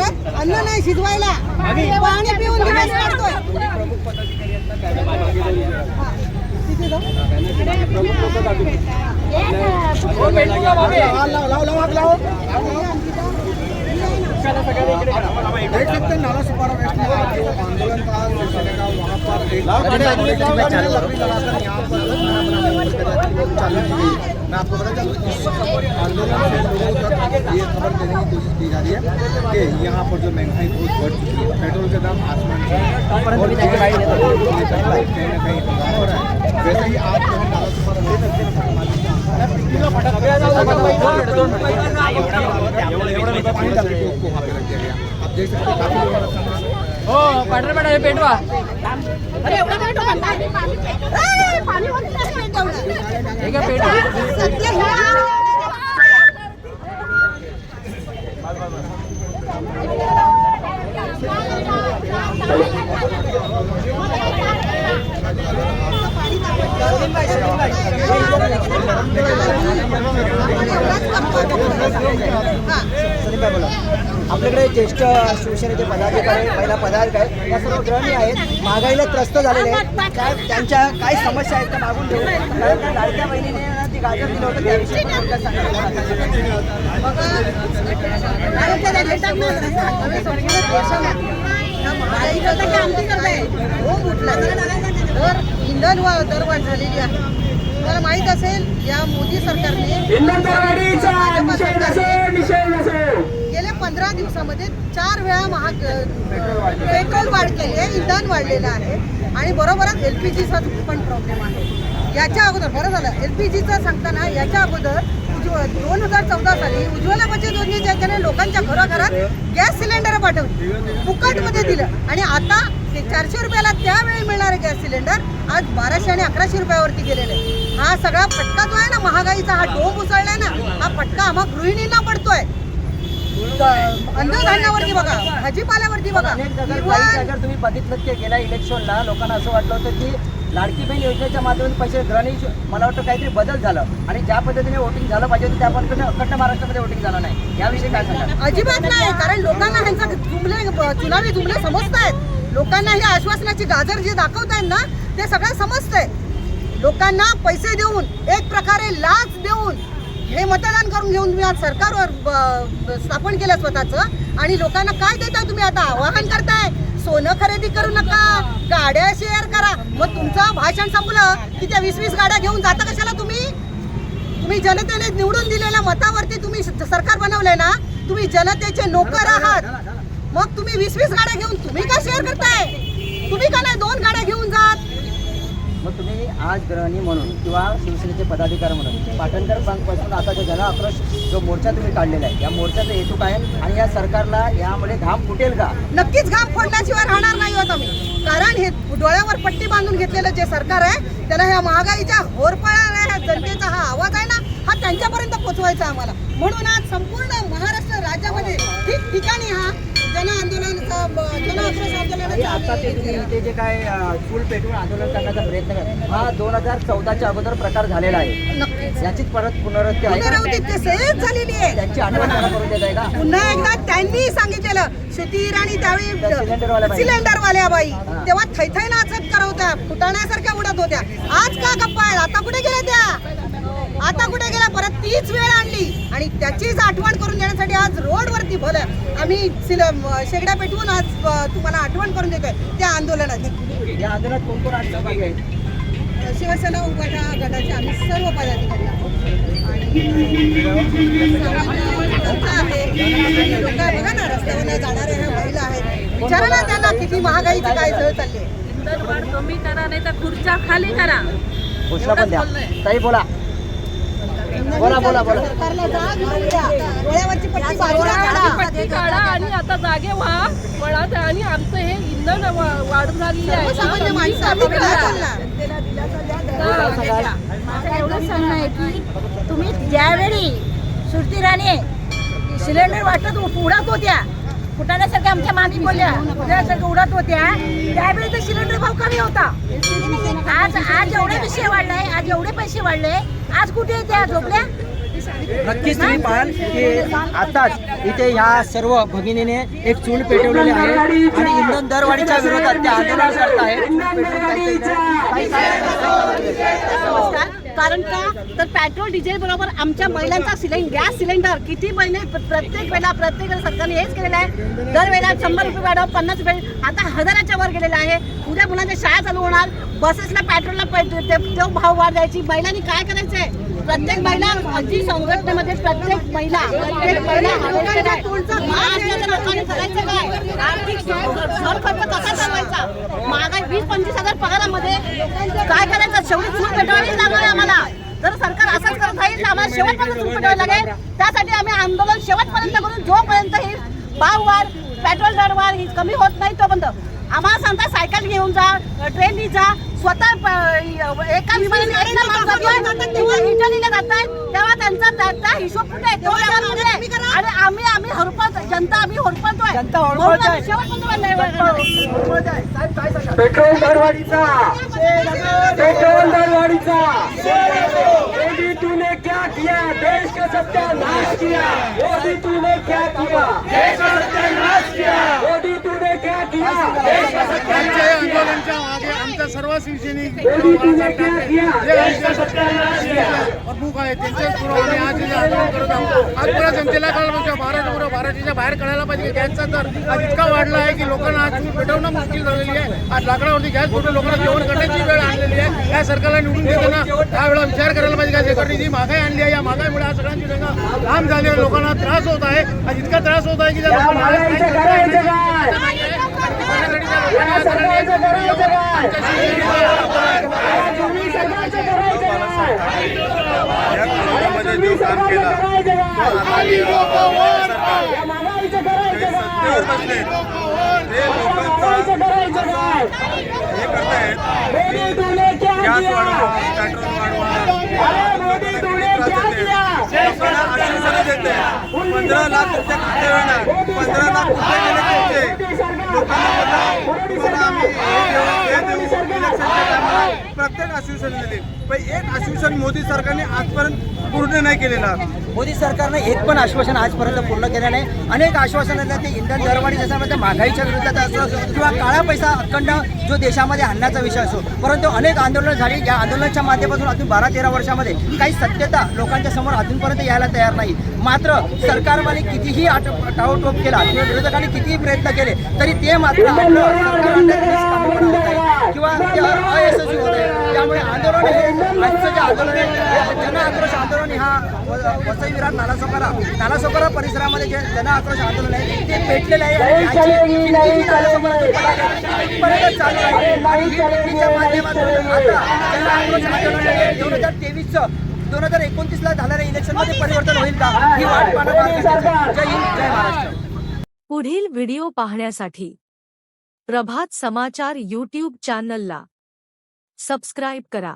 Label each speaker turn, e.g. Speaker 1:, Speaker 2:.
Speaker 1: घरात अन्न नाही शिजवायला, पाणी पिऊन दिवस काढतोय.
Speaker 2: देख सकते हैं नाला सुपारा वेस्ट में जो आंदोलन का चलेगा वहाँ पर एक लकड़ी लगाकर यहाँ पर चालू की गई। मैं आपको बता चलूँ इस आंदोलन से लोगों तक ये खबर देने की कोशिश की जा रही है कि यहाँ पर जो महंगाई बहुत बढ़ चुकी है, पेट्रोल के दाम आसमान से और कहीं ना कहीं हो रहा है। वैसे ही आज जो है नाला सुपारा पानी डाल के उसको वहाँ पे रख दिया गया। आप देख सकते हैं काफी लोगों
Speaker 3: हो पाटर पाटा पेटवा
Speaker 1: अरे एवढा नाही टोकन पाणी
Speaker 3: ठीक आहे पेटवा
Speaker 4: आपल्याकडे ज्येष्ठ शिवसेनेचे पदाधिकारी पहिला पदाधिकारी या सर्व गृहिणी आहेत, महागाईला त्रस्त झालेले आहेत. त्यांच्या काय समस्या आहेत त्या मागून घेऊ. लाडक्या बहिणीने ती गाजर दिलं होतं त्याविषयी
Speaker 1: इंधन दरवाढ झालेली आहे. तुम्हाला माहित असेल या मोदी सरकारने गेल्या 15 दिवसामध्ये 4 वेळा पेट्रोल वाढ केली आहे, इंधन वाढलेलं आहे आणि बरोबरच LPGचा पण प्रॉब्लेम आहे. याच्या अगोदर बरं झालं LPGचं सांगताना याच्या अगोदर 2014 साली उज्ज्वला बचत योजनेच्या त्याने लोकांच्या घराघरात गॅस सिलेंडर पाठवली, फुकटमध्ये दिलं आणि आता ते 400 रुपयाला त्यावेळी मिळणारे गॅस सिलेंडर आज 1200 आणि 1100 रुपयावरती गेलेले. हा सगळा फटका जो आहे ना महागाईचा, हा डोंब उसळलाय ना, हा फटका आम्हा गृहिणींना पडतोय. अन्नधान्यावरती बघा, भाजीपाल्यावरती बघा.
Speaker 4: अगर तुम्ही बघितलं की गेल्या इलेक्शनला लोकांना असं वाटलं होतं की लाडकी बहीण योजनेच्या माध्यमातून पैसे गृहिणी, मला वाटतं काहीतरी बदल झालं आणि ज्या पद्धतीने वोटिंग झालं पाहिजे होतं त्या पद्धतीने अखंड महाराष्ट्रामध्ये वोटिंग झालं नाही. याविषयी काय सांगा?
Speaker 1: अजिबात नाही, कारण लोकांना ह्यांचा चुनावी जुमले समजतायत. लोकांना ही आश्वासनाची गाजर जे दाखवतायत ना ते सगळं समजतंय. लोकांना पैसे देऊन, एक प्रकारे लाच देऊन हे मतदान करून घेऊन तुम्ही आज सरकारवर स्थापन केलं स्वतःचं आणि लोकांना काय देताय तुम्ही? आता आवाहन करताय सोनं खरेदी करू नका, गाड्या शेअर करा. मग तुमचं भाषण संपलं की त्या 20-20 गाड्या घेऊन जाता कशाला तुम्ही? तुम्ही जनतेने निवडून दिलेल्या मतावरती तुम्ही सरकार बनवलंय ना, तुम्ही जनतेचे नोकर आहात. मग तुम्ही 20-20 गाड्या घेऊन तुम्ही का शेअर करताय? तुम्ही का नाही 2 गाड्या घेऊन जात?
Speaker 4: मग तुम्ही आज गृहिणी म्हणून किंवा शिवसेनेचे पदाधिकारी म्हणून पाटणकर बँकपासून आता जो जनआक्रोश जो मोर्चा तुम्ही काढलेला आहे, या मोर्चाचा हेतू काय आणि या सरकारला यामुळे घाम फुटेल का?
Speaker 1: नक्कीच घाम फोडण्याशिवाय राहणार नाही होत आम्ही. कारण हे डोळ्यावर पट्टी बांधून घेतलेलं जे सरकार आहे त्याला ह्या महागाईच्या होरपळाला जनतेचा हा आवाज आहे ना, हा त्यांच्यापर्यंत पोहोचवायचा आम्हाला. म्हणून आज संपूर्ण महाराष्ट्र राज्यामध्ये ठिकठिकाणी हा जनआक्रोश आंदोलनाचा
Speaker 4: आता ते जे काय चूल पेटवून आंदोलन करण्याचा प्रयत्न करतात, हा 2014च्या अगोदर प्रकार झालेला आहे.
Speaker 1: नक्कीच
Speaker 4: याचीच परत पुनरावृत्ती आहे,
Speaker 1: झालेली आहे.
Speaker 4: त्यांची आठवण करून देत आहे का?
Speaker 1: पुन्हा एकदा त्यांनी सांगितलेलं श्रुती इराणी त्यावेळी सिलेंडरवाल्या बाई तेव्हा थैथै नाचत करवत्या, फुटाण्यासारख्या उडत होत्या. आज का गप्पा आहेत? आता कुठे गेल्या त्या? आता कुठे गेल्या? परत तीच वेळ आणली आणि त्याचीच आठवण करून देण्यासाठी आज रोडवरती भलं आम्ही शेगड्या पेटवून आज तुम्हाला आठवण करून देतोय त्या आंदोलनाची.
Speaker 4: या आंदोलनात कोण कोण सहभागी आहेत?
Speaker 1: शिवसेना उभाटा गटाचे आम्ही सर्व पदाधिकारी आहोत आणि लोक बघा ना रस्त्यावर जाणारे ह्या महिला आहेत, विचारा ना त्यांना किती महागाईची काय झळ चालली आहे.
Speaker 5: इंधन वाढ कमी करा नाही तर खुर्च्या खाली करा.
Speaker 4: घोषणा पण द्या. ताई बोला बोला बोला बोला.
Speaker 1: सरकारला जाग म्हणून द्या, डोळ्यावरची पट्टी बाजूला
Speaker 5: पट्टी काढा आणि आता जागे व्हा पळा आणि आमचं हे इंधन वाढून झालेली आहे.
Speaker 1: सर्वसामान्य माणसं आम्ही काय करणार?
Speaker 6: माझं एवढंच म्हणणं आहे की तुम्ही ज्यावेळी श्रुती इराणी सिलेंडर वाटत उडत होत्या, फुटाण्यासारख्या आमच्या मामी बोलल्या फुटाण्यासारख्या उडत होत्या, त्यावेळी तर सिलेंडर भाव कमी होता. आज एवढे विषय वाढलाय, आज एवढे पैसे वाढले, आज कुठे त्या झोपल्या?
Speaker 4: नक्कीच तुम्ही पाहाल की आताच इथे ह्या सर्व भगिनीने एक चूल पेटवलेली आहे आणि इंधन दरवाढीच्या विरोधात ते आंदोलन करत आहेत.
Speaker 1: नमस्कार. कारण का तर पेट्रोल डिझेल बरोबर आमच्या महिलांचा गॅस सिलेंडर किती महिने प्रत्येक वेळेला सरकारने हेच केलेलं आहे. दरवेळेला 100 रुपये वाढव, 50 रुपये, आता 1000च्या वर गेलेला आहे. उद्या मुलांच्या शाळा चालू होणार, बसेसला पेट्रोलला तो भाव वाढ द्यायची. महिलांनी काय करायचंय? प्रत्येक महिला अगदी संघटनेमध्ये प्रत्येक महिला लोकांनी करायचं काय? आर्थिक घर खर्च कसा चालवायचा? महागाई 20-25 हजार पगारामध्ये काय करायचं? शेवटी चूल पेटवावीच लागणार आहे आम्हाला. जर सरकार असंच करत राहील तर आम्हाला शेवटपर्यंत चूल पेटवावी लागेल. त्यासाठी आम्ही आंदोलन शेवटपर्यंत करून जोपर्यंत ही भाव वाढ, पेट्रोल दरवाढ ही कमी होत नाही तोपर्यंत. आम्हाला सांगता सायकल घेऊन जा, ट्रेननी जा, स्वतः एका विमानाने एकदा माणूस जातोय किंवा इटलीला जाताय तेव्हा त्यांचा हिशोब कुठे आहे? आणि आम्ही हरपत जनता होरपळतोय.
Speaker 3: पेट्रोल दरवाढीचा मोदी तूने क्या किया, देश का सत्यानाश किया. मोदी तूने क्या किया, देश का सत्यानाश किया. मोदी तूने क्या किया, देश का सत्यानाश किया.
Speaker 2: आंदोलनाच्या मागे आमच्या सर्व शिवसैनिक
Speaker 3: मोदी तूने क्या किया, देश का सत्यानाश किया.
Speaker 2: प्रमुख आहेत त्यांच्याच पुरवणी आज हे आंदोलन करत आहोत. आज पुन्हा जनतेला कळलं पाहिजे, भारताच्या बाहेर कळायला पाहिजे. गॅसचा दर आज इतका वाढला आहे की लोकांना आज चूल पेटवणं मुश्किल झालेली आहे. आज लाकडावरती गॅस पेटवून लोकांना जेवण करण्याची वेळ आणलेली आहे. या सरकारला निवडून देताना त्यावेळेला विचार करायला पाहिजे का सरकारने जी महागाई आणली आहे, या महागाईमुळे आज सगळ्यांची रंगा लांब झाली आहे. लोकांना त्रास होत आहे. आज इतका त्रास होत आहे की त्या लोकांना आज काही करता येत नाही.
Speaker 7: या कोरोनामध्ये जो काम केला सत्तेवर बसले ते लोकांचा हे करतायत. गॅस वाढवा, पेट्रोल वाढवा, लोकांना आश्वासनं देते. 15 लाख रुपये खाते येणार, 15 लाख रुपये गेले त्यांचे. लोकांना आम्ही प्रत्येक आश्वासन दिले, पण एक आश्वासन मोदी सरकारने आजपर्यंत पूर्ण नाही केलेला.
Speaker 4: मोदी सरकारने एक पण आश्वासन आजपर्यंत पूर्ण केलं नाही. अनेक आश्वासनं दिली. ते इंधन दरवाढी जसं महागाईच्या विरोधात असो किंवा काळा पैसा अखंड जो देशामध्ये आणण्याचा विषय असो, परंतु अनेक आंदोलनं झाली. या आंदोलनाच्या माध्यमातून अजून 12-13 वर्षामध्ये काही सत्यता लोकांच्या समोर अजूनपर्यंत यायला तयार नाही. मात्र सरकारवाले कितीही टाळोटोप केला किंवा विरोधकांनी कितीही प्रयत्न केले तरी ते मात्र किंवा अयशस्वी होत आहे. त्यामुळे आंदोलन हे आजचं जे आंदोलन आहे, जन आक्रोश आंदोलन हा वसई विरार नालासोपारा परिसरामध्ये जे जन आक्रोश आंदोलन आहे ते पेटलेलं आहे. चालू आहे माध्यमातून आता जन आक्रोश आंदोलन 2023-2029 झालेल्या इलेक्शनमध्ये परिवर्तन होईल का, ही वाट पाहणं. जय हिंद, जय महाराष्ट्र.
Speaker 8: पुढील व्हिडिओ पाहण्यासाठी प्रभात समाचार YouTube चॅनलला सबस्क्राईब करा.